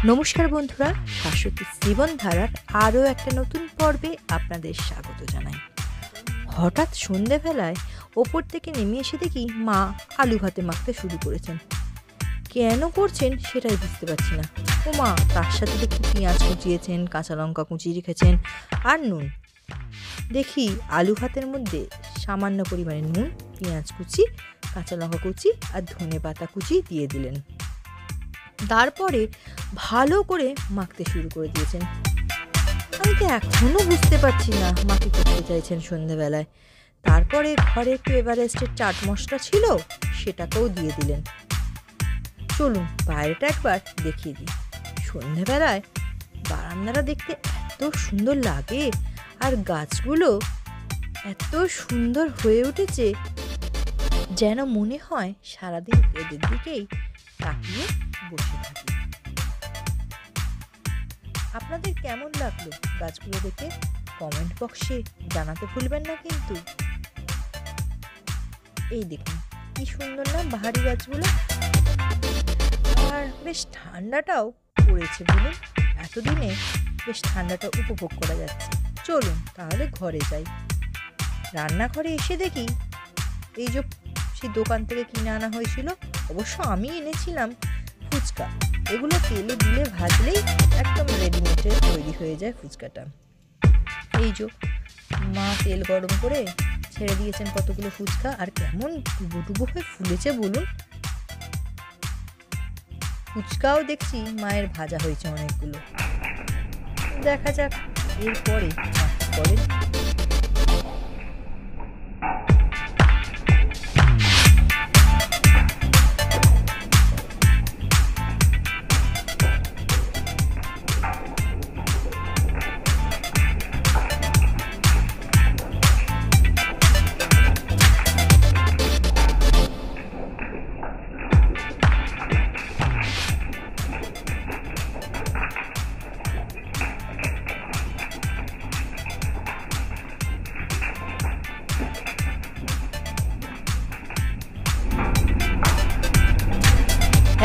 নমস্কার বন্ধুরা, শাশ্বতী জীবনধারার আরও একটা নতুন পর্বে আপনাদের স্বাগত জানাই। হঠাৎ সন্ধেবেলায় ওপর থেকে নেমে এসে দেখি মা আলু ভাতে মাখতে শুরু করেছেন। কেন করছেন সেটাই বুঝতে পারছি না। ও মা, তার সাথে দেখি পেঁয়াজ কুচিয়েছেন, কাঁচা লঙ্কা কুচিয়ে রেখেছেন আর নুন। দেখি আলু ভাতের মধ্যে সামান্য পরিমাণে নুন, পেঁয়াজ কুচি, কাঁচা লঙ্কা কুচি আর ধনে পাতা কুচি দিয়ে দিলেন। তারপরে ভালো করে মাখতে শুরু করে দিয়েছেন। আমি তো এখনও বুঝতে পারছি না মা কি করতে চাইছেন সন্ধেবেলায়। তারপরে ঘরে একটু এভারেস্টের চাট মশলা ছিল, সেটাকেও দিয়ে দিলেন। চলুন বাইরেটা একবার দেখিয়ে দিই। সন্ধেবেলায় বারান্দাটা দেখতে এত সুন্দর লাগে, আর গাছগুলো এত সুন্দর হয়ে উঠেছে যেন মনে হয় সারাদিন এদের দিকেই তাকিয়ে বসে থাকি। আপনাদের কেমন লাগলো গাছগুলো দেখে কমেন্ট বক্সে জানাতে ভুলবেন না কিন্তু। এই দেখুন কি সুন্দর না বাহারি গাছগুলো, আর বেশ ঠান্ডাটাও পড়েছে বলুন। এতদিনে বেশ ঠান্ডাটা উপভোগ করা যাচ্ছে। চলুন তাহলে ঘরে যাই। রান্নাঘরে এসে দেখি এই যে সেই দোকান থেকে কিনে আনা হয়েছিল, অবশ্য আমি এনেছিলাম ফুচকা। এগুলো তেলে দিলে ভাজলেই একদম রেডিমেডে তৈরি হয়ে যায় ফুচকাটা। এই যে মা তেল গরম করে ছেড়ে দিয়েছেন কতগুলো ফুচকা, আর কেমন ডুবো ডুবো হয়ে ফুলেছে বলুন। ফুচকাও দেখছি মায়ের ভাজা হয়েছে অনেকগুলো। দেখা যাক এরপরে মা কি করেন।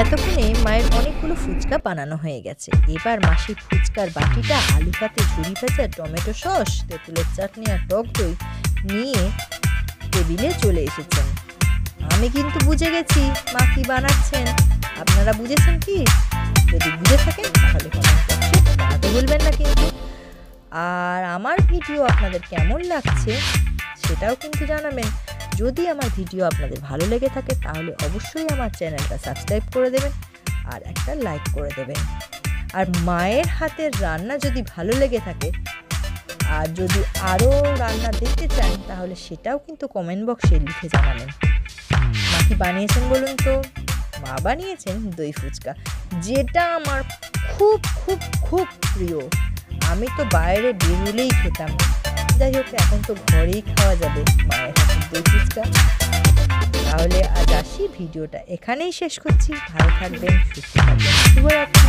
এতক্ষণে মায়ের অনেকগুলো ফুচকা বানানো হয়ে গেছে। এবার মাসির ফুচকার বাটিটা আলু ভাতে, ঝুরি ভাজা, টমেটো সস, তেঁতুলের চাটনি আর টক দই নিয়ে টেবিলে চলে এসেছেন। আমি কিন্তু বুঝে গেছি মা কি বানাচ্ছেন। আপনারা বুঝেছেন কি? যদি বুঝে থাকেন তাহলে কমেন্ট বক্সে জানাতে ভুলবেন না কিন্তু। আর আমার ভিডিও আপনাদের কেমন লাগছে সেটাও কিন্তু জানাবেন। যদি আমার ভিডিও আপনাদের ভালো লেগে থাকে তাহলে অবশ্যই আমার চ্যানেলটা সাবস্ক্রাইব করে দেবেন আর একটা লাইক করে দেবেন। আর মায়ের হাতের রান্না যদি ভালো লেগে থাকে আর যদি আরও রান্না দেখতে চান তাহলে সেটাও কিন্তু কমেন্ট বক্সে লিখে জানাবেন। মা কি বানিয়েছেন বলুন তো? মা বানিয়েছেন দই ফুচকা, যেটা আমার খুব খুব খুব প্রিয়। আমি তো বাইরে বেরোলেই খেতাম। যাই হোক, এখন তো ঘরেই খাওয়া যাবে মায়ের হাতের দই ফুচকা। তাহলে আজ আসি, ভিডিওটা এখানেই শেষ করছি। ভালো থাকবেন, সুস্থ থাকবেন, শুভরাত্রি।